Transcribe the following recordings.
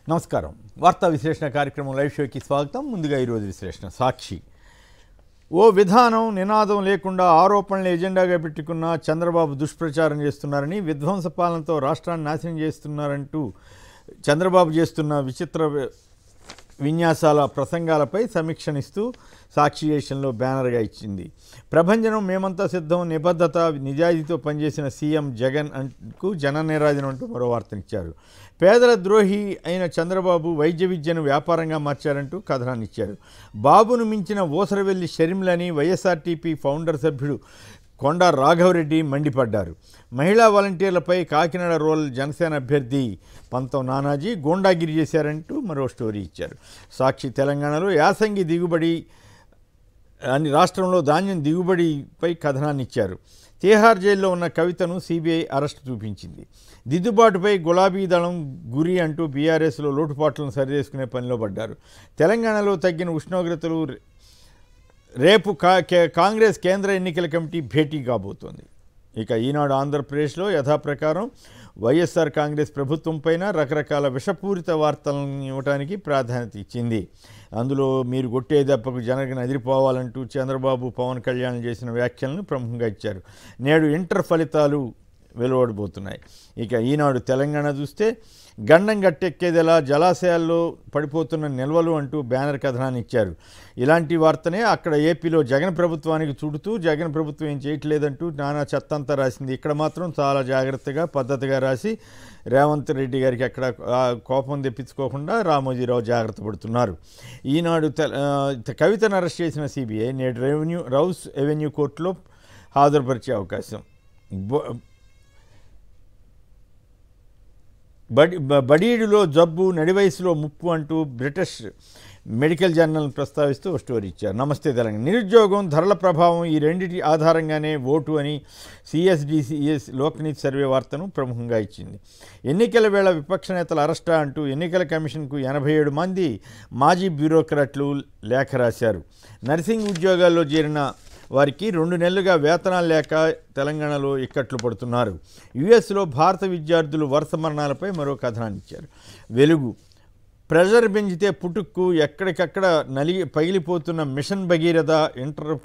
నమస్కారం. వార్తా విశ్లేషణ కార్యక్రమం లైవ్ షోకి స్వాగతం. ముందుగా ఈరోజు విశ్లేషణ. సాక్షి ఓ విధానం నినాదం లేకుండా ఆరోపణలు ఎజెండాగా పెట్టుకున్న చంద్రబాబు దుష్ప్రచారం చేస్తున్నారని, విధ్వంస పాలనతో రాష్ట్రాన్ని నాశనం చేస్తున్నారంటూ చంద్రబాబు చేస్తున్న విచిత్ర విన్యాసాల ప్రసంగాలపై సమీక్షనిస్తూ సాక్షి ఏషన్లో బ్యానర్గా ఇచ్చింది. ప్రభంజనం, మేమంతా సిద్ధం, నిబద్ధత, నిజాయితీతో పనిచేసిన సీఎం జగన్ అంటూ జననిరాజనం అంటూ మరో వార్తనిచ్చారు. పేదల ద్రోహి అయిన చంద్రబాబు వైద్య విద్యను వ్యాపారంగా మార్చారంటూ కథనాన్ని ఇచ్చారు. బాబును మించిన ఊసరవెల్లి షర్మిలని వైఎస్ఆర్టీపీ ఫౌండర్ సభ్యుడు కొండా రాఘవరెడ్డి మండిపడ్డారు. మహిళా వాలంటీర్లపై కాకినాడ రూరల్ జనసేన అభ్యర్థి పంతం నానాజీ గూండాగిరి చేశారంటూ మరో స్టోరీ ఇచ్చారు. సాక్షి తెలంగాణలో యాసంగి దిగుబడి అని రాష్ట్రంలో ధాన్యం దిగుబడిపై కథనాన్ని ఇచ్చారు. తీహార్ జైల్లో ఉన్న కవితను సిబిఐ అరెస్టు చూపించింది. దిద్దుబాటుపై గులాబీ దళం గురి అంటూ బీఆర్ఎస్లో లోటుపాట్లను సరిచేసుకునే పనిలో పడ్డారు. తెలంగాణలో తగ్గిన ఉష్ణోగ్రతలు రేపు కాంగ్రెస్ కేంద్ర ఎన్నికల కమిటీ భేటీ కాబోతోంది. ఇక ఈనాడు ఆంధ్రప్రదేశ్లో యథాప్రకారం వైఎస్ఆర్ కాంగ్రెస్ ప్రభుత్వం పైన రకరకాల విషపూరిత వార్తలను ఇవ్వడానికి ప్రాధాన్యత ఇచ్చింది. అందులో మీరు కొట్టే దెబ్బకు జనగణ ఎదిరిపోవాలంటూ చంద్రబాబు, పవన్ కళ్యాణ్ చేసిన వ్యాఖ్యలను ప్రముఖంగా ఇచ్చారు. నేడు ఇంటర్ ఫలితాలు వెలువడబోతున్నాయి. ఇక ఈనాడు తెలంగాణ చూస్తే గండం గట్టెక్కేదెలా, జలాశయాల్లో పడిపోతున్న నిల్వలు అంటూ బ్యానర్ కథనాన్ని ఇచ్చారు. ఇలాంటి వార్తనే అక్కడ ఏపీలో జగన్ ప్రభుత్వానికి చుడుతూ జగన్ ప్రభుత్వం ఏం చేయట్లేదంటూ నానా చెత్తంతా రాసింది. ఇక్కడ మాత్రం చాలా జాగ్రత్తగా పద్ధతిగా రాసి రేవంత్ రెడ్డి గారికి ఎక్కడ కోపం తెప్పించుకోకుండా రామోజీరావు జాగ్రత్త పడుతున్నారు. ఈనాడు కవితను అరెస్ట్ చేసిన సిబిఐ నేడు రౌస్ ఎవెన్యూ కోర్టులో హాజరుపరిచే అవకాశం. బడీడులో జబ్బు, నడి వయసులో ముప్పు అంటూ బ్రిటిష్ మెడికల్ జర్నల్ ప్రస్తావిస్తూ ఒక స్టోరీ ఇచ్చారు. నమస్తే తెలంగాణ. నిరుద్యోగం, ధరల ప్రభావం ఈ రెండింటి ఆధారంగానే ఓటు అని సిఎస్డిసిఎస్ లోక్నీతి సర్వే వార్తను ప్రముఖంగా ఇచ్చింది. ఎన్నికల వేళ విపక్ష నేతల అరెస్టా అంటూ ఎన్నికల కమిషన్కు 87 మంది మాజీ బ్యూరోక్రాట్లు లేఖ రాశారు. నర్సింగ్ ఉద్యోగాల్లో చేరిన వారికి 2 నెలలుగా వేతనాలు లేక తెలంగాణలో ఇక్కట్లు పడుతున్నారు. యుఎస్లో భారత విద్యార్థులు వరుస మరణాలపై మరో కథనాన్ని ఇచ్చారు. వెలుగు, ప్రెషర్ పెంచితే పుట్టుక్కు ఎక్కడికక్కడ పగిలిపోతున్న మిషన్ భగీరథ ఇంటర్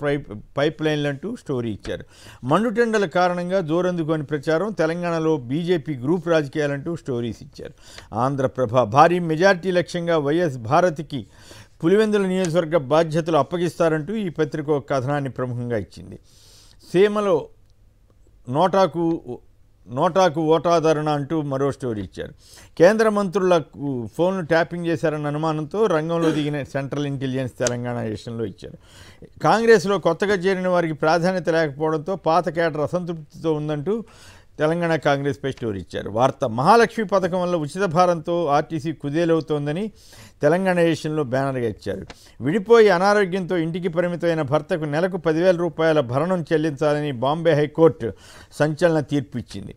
పైప్ లైన్లంటూ స్టోరీ ఇచ్చారు. మండుటెండల కారణంగా జోరందుకొని ప్రచారం, తెలంగాణలో బీజేపీ గ్రూప్ రాజకీయాలంటూ స్టోరీస్ ఇచ్చారు. ఆంధ్రప్రభ, భారీ మెజార్టీ లక్ష్యంగా వైఎస్ భారతికి పులివెందుల నియోజకవర్గ బాధ్యతలు అప్పగిస్తారంటూ ఈ పత్రిక ఒక కథనాన్ని ప్రముఖంగా ఇచ్చింది. సీమలో నోటాకు ఓటాదరణ అంటూ మరో స్టోరీ ఇచ్చారు. కేంద్ర మంత్రులకు ఫోన్లు ట్యాపింగ్ చేశారన్న అనుమానంతో రంగంలో దిగిన సెంట్రల్ ఇంటెలిజెన్స్ తెలంగాణ దేశంలో ఇచ్చారు. కాంగ్రెస్లో కొత్తగా చేరిన వారికి ప్రాధాన్యత లేకపోవడంతో పాత కేడర్ అసంతృప్తితో ఉందంటూ తెలంగాణ కాంగ్రెస్పై స్టోరీ ఇచ్చారు. వార్త, మహాలక్ష్మి పథకం వల్ల ఉచిత భారంతో ఆర్టీసీ కుదేలవుతోందని తెలంగాణ దేశంలో బ్యానర్గా ఇచ్చారు. విడిపోయి అనారోగ్యంతో ఇంటికి పరిమితమైన భర్తకు నెలకు 10,000 రూపాయల భరణం చెల్లించాలని బాంబే హైకోర్టు సంచలన తీర్పు ఇచ్చింది.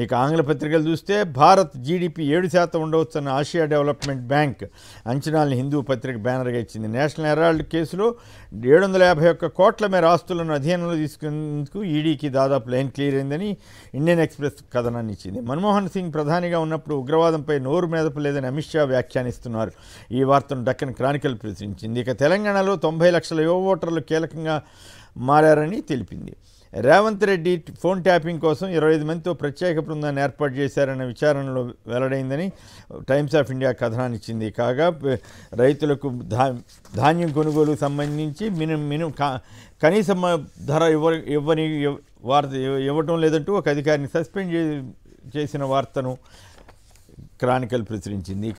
ఇక ఆంగ్ల పత్రికలు చూస్తే భారత్ జీడిపి 7% ఉండవచ్చన్న ఆసియా డెవలప్మెంట్ బ్యాంక్ అంచనాలను హిందూ పత్రిక బ్యానర్గా ఇచ్చింది. నేషనల్ హెరాల్డ్ కేసులో 751 కోట్ల మేర ఆస్తులను అధీనంలో తీసుకునేందుకు ఈడీకి దాదాపు లైన్ క్లియర్ అయిందని ఇండియన్ ఎక్స్ప్రెస్ కథనాన్ని ఇచ్చింది. మన్మోహన్ సింగ్ ప్రధానిగా ఉన్నప్పుడు ఉగ్రవాదంపై నోరు మెదపలేదని అమిత్ షా వ్యాఖ్యానిస్తున్నారు. ఈ వార్తను డక్కన్ క్రానికల్ ప్రచురించింది. ఇక తెలంగాణలో 90 లక్షల యువ ఓటర్లు కీలకంగా మారారని తెలిపింది. రేవంత్ రెడ్డి ఫోన్ ట్యాపింగ్ కోసం 25 మందితో ప్రత్యేక బృందాన్ని ఏర్పాటు చేశారన్న విచారణలో వెల్లడైందని టైమ్స్ ఆఫ్ ఇండియా కథనాన్ని ఇచ్చింది. కాగా రైతులకు ధాన్యం కొనుగోలుకు సంబంధించి కనీస ధర ఇవ్వటం లేదంటూ ఒక అధికారిని సస్పెండ్ చేసిన వార్తను క్రానికల్ ప్రచురించింది.